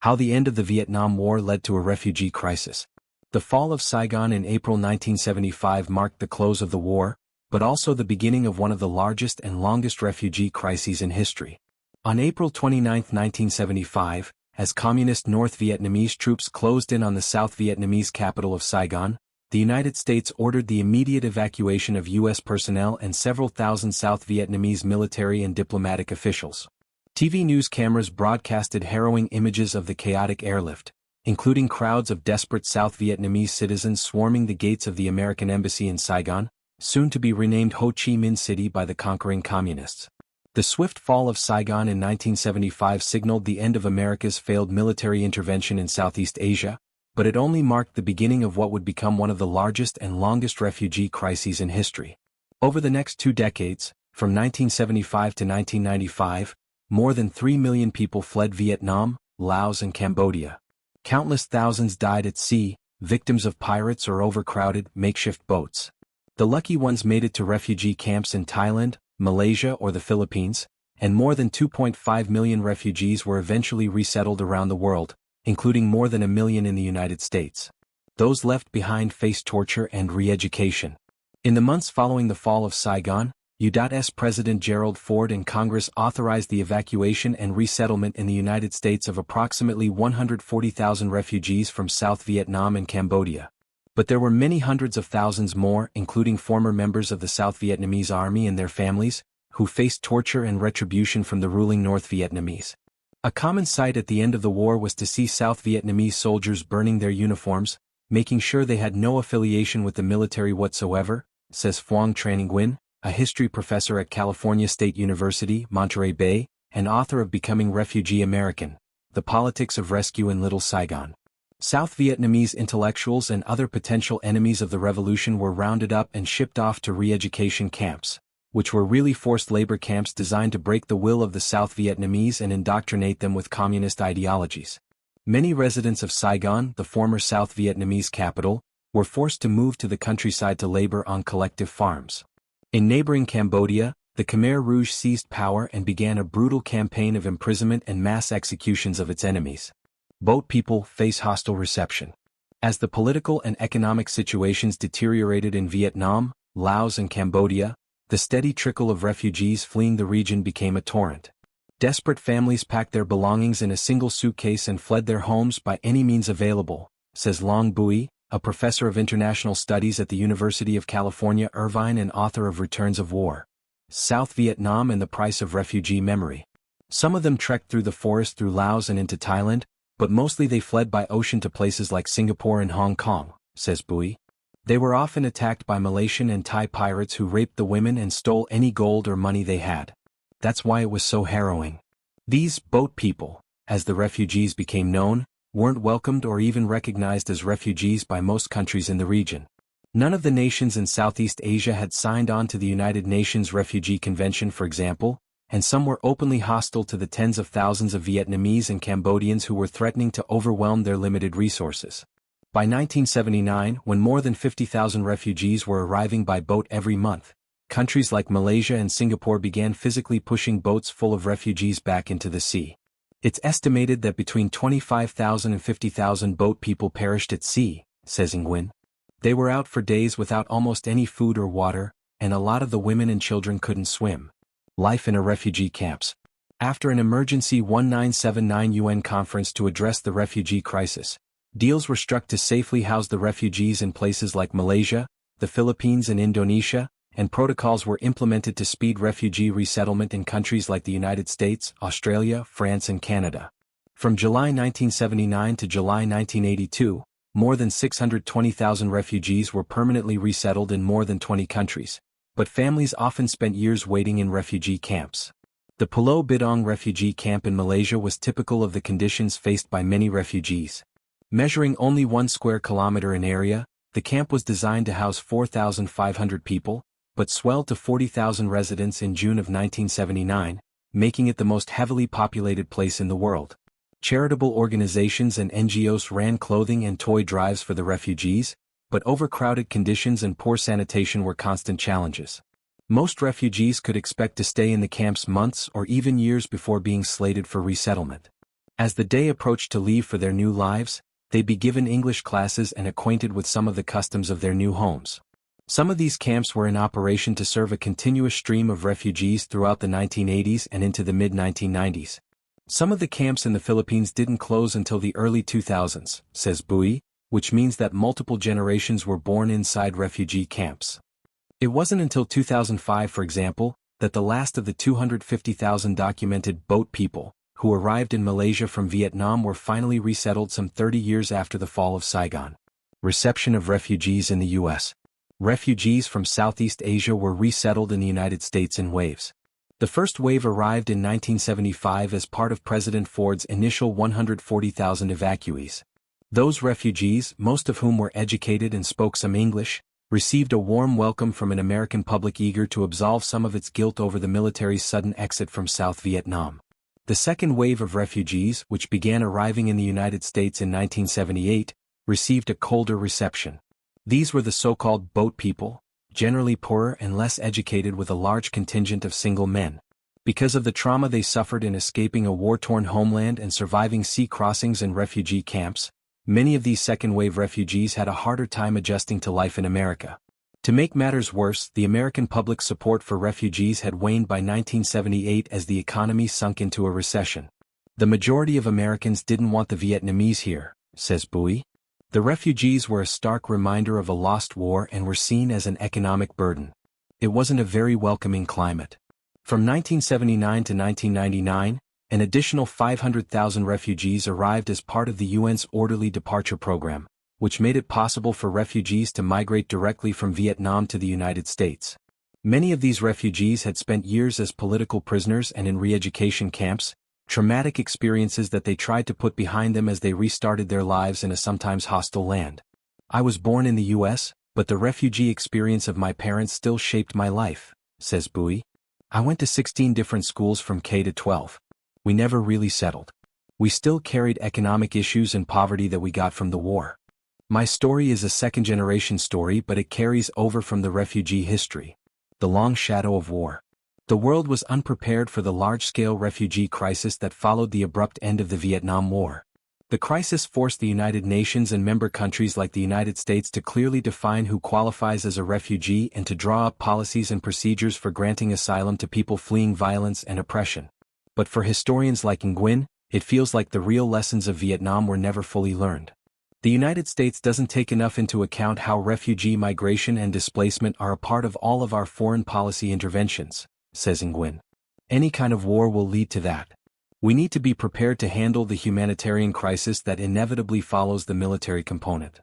How the end of the Vietnam War led to a refugee crisis. The fall of Saigon in April 1975 marked the close of the war, but also the beginning of one of the largest and longest refugee crises in history. On April 29, 1975, as communist North Vietnamese troops closed in on the South Vietnamese capital of Saigon, the United States ordered the immediate evacuation of U.S. personnel and several thousand South Vietnamese military and diplomatic officials. TV news cameras broadcasted harrowing images of the chaotic airlift, including crowds of desperate South Vietnamese citizens swarming the gates of the American embassy in Saigon, soon to be renamed Ho Chi Minh City by the conquering communists. The swift fall of Saigon in 1975 signaled the end of America's failed military intervention in Southeast Asia, but it only marked the beginning of what would become one of the largest and longest refugee crises in history. Over the next 2 decades, from 1975 to 1995, more than 3 million people fled Vietnam, Laos and Cambodia. Countless thousands died at sea, victims of pirates or overcrowded, makeshift boats. The lucky ones made it to refugee camps in Thailand, Malaysia or the Philippines, and more than 2.5 million refugees were eventually resettled around the world, including more than 1 million in the United States. Those left behind faced torture and re-education. In the months following the fall of Saigon, U.S. President Gerald Ford and Congress authorized the evacuation and resettlement in the United States of approximately 140,000 refugees from South Vietnam and Cambodia. But there were many hundreds of thousands more, including former members of the South Vietnamese Army and their families, who faced torture and retribution from the ruling North Vietnamese. A common sight at the end of the war was to see South Vietnamese soldiers burning their uniforms, making sure they had no affiliation with the military whatsoever, says Phuong Tran Nguyen, a history professor at California State University, Monterey Bay, and author of Becoming Refugee American, The Politics of Rescue in Little Saigon. South Vietnamese intellectuals and other potential enemies of the revolution were rounded up and shipped off to re-education camps, which were really forced labor camps designed to break the will of the South Vietnamese and indoctrinate them with communist ideologies. Many residents of Saigon, the former South Vietnamese capital, were forced to move to the countryside to labor on collective farms. In neighboring Cambodia, the Khmer Rouge seized power and began a brutal campaign of imprisonment and mass executions of its enemies. Boat people face hostile reception. As the political and economic situations deteriorated in Vietnam, Laos and Cambodia, the steady trickle of refugees fleeing the region became a torrent. Desperate families packed their belongings in a single suitcase and fled their homes by any means available, says Long Bui, a professor of international studies at the University of California, Irvine and author of Returns of War, South Vietnam and the Price of Refugee Memory. Some of them trekked through the forest through Laos and into Thailand, but mostly they fled by ocean to places like Singapore and Hong Kong, says Bui. They were often attacked by Malaysian and Thai pirates who raped the women and stole any gold or money they had. That's why it was so harrowing. These boat people, as the refugees became known, weren't welcomed or even recognized as refugees by most countries in the region. None of the nations in Southeast Asia had signed on to the United Nations Refugee Convention, for example, and some were openly hostile to the tens of thousands of Vietnamese and Cambodians who were threatening to overwhelm their limited resources. By 1979, when more than 50,000 refugees were arriving by boat every month, countries like Malaysia and Singapore began physically pushing boats full of refugees back into the sea. It's estimated that between 25,000 and 50,000 boat people perished at sea, says Nguyen. They were out for days without almost any food or water, and a lot of the women and children couldn't swim. Life in a refugee camps. After an emergency 1979 UN conference to address the refugee crisis, deals were struck to safely house the refugees in places like Malaysia, the Philippines and Indonesia, and protocols were implemented to speed refugee resettlement in countries like the United States, Australia, France and Canada. From July 1979 to July 1982, more than 620,000 refugees were permanently resettled in more than 20 countries, but families often spent years waiting in refugee camps. The Pulau Bidong refugee camp in Malaysia was typical of the conditions faced by many refugees. Measuring only 1 square kilometer in area, the camp was designed to house 4,500 people, but swelled to 40,000 residents in June of 1979, making it the most heavily populated place in the world. Charitable organizations and NGOs ran clothing and toy drives for the refugees, but overcrowded conditions and poor sanitation were constant challenges. Most refugees could expect to stay in the camps months or even years before being slated for resettlement. As the day approached to leave for their new lives, they'd be given English classes and acquainted with some of the customs of their new homes. Some of these camps were in operation to serve a continuous stream of refugees throughout the 1980s and into the mid-1990s. Some of the camps in the Philippines didn't close until the early 2000s, says Bui, which means that multiple generations were born inside refugee camps. It wasn't until 2005, for example, that the last of the 250,000 documented boat people, who arrived in Malaysia from Vietnam, were finally resettled some 30 years after the fall of Saigon. Reception of refugees in the U.S. Refugees from Southeast Asia were resettled in the United States in waves. The first wave arrived in 1975 as part of President Ford's initial 140,000 evacuees. Those refugees, most of whom were educated and spoke some English, received a warm welcome from an American public eager to absolve some of its guilt over the military's sudden exit from South Vietnam. The second wave of refugees, which began arriving in the United States in 1978, received a colder reception. These were the so-called boat people, generally poorer and less educated, with a large contingent of single men. Because of the trauma they suffered in escaping a war-torn homeland and surviving sea crossings and refugee camps, many of these second-wave refugees had a harder time adjusting to life in America. To make matters worse, the American public support for refugees had waned by 1978 as the economy sunk into a recession. The majority of Americans didn't want the Vietnamese here, says Bui. The refugees were a stark reminder of a lost war and were seen as an economic burden. It wasn't a very welcoming climate. From 1979 to 1999, an additional 500,000 refugees arrived as part of the UN's Orderly Departure Program, which made it possible for refugees to migrate directly from Vietnam to the United States. Many of these refugees had spent years as political prisoners and in re-education camps, traumatic experiences that they tried to put behind them as they restarted their lives in a sometimes hostile land. I was born in the U.S., but the refugee experience of my parents still shaped my life, says Bui. I went to 16 different schools from K to 12. We never really settled. We still carried economic issues and poverty that we got from the war. My story is a second-generation story, but it carries over from the refugee history. The long shadow of war. The world was unprepared for the large-scale refugee crisis that followed the abrupt end of the Vietnam War. The crisis forced the United Nations and member countries like the United States to clearly define who qualifies as a refugee and to draw up policies and procedures for granting asylum to people fleeing violence and oppression. But for historians like Nguyen, it feels like the real lessons of Vietnam were never fully learned. The United States doesn't take enough into account how refugee migration and displacement are a part of all of our foreign policy interventions, says Nguyen. Any kind of war will lead to that. We need to be prepared to handle the humanitarian crisis that inevitably follows the military component.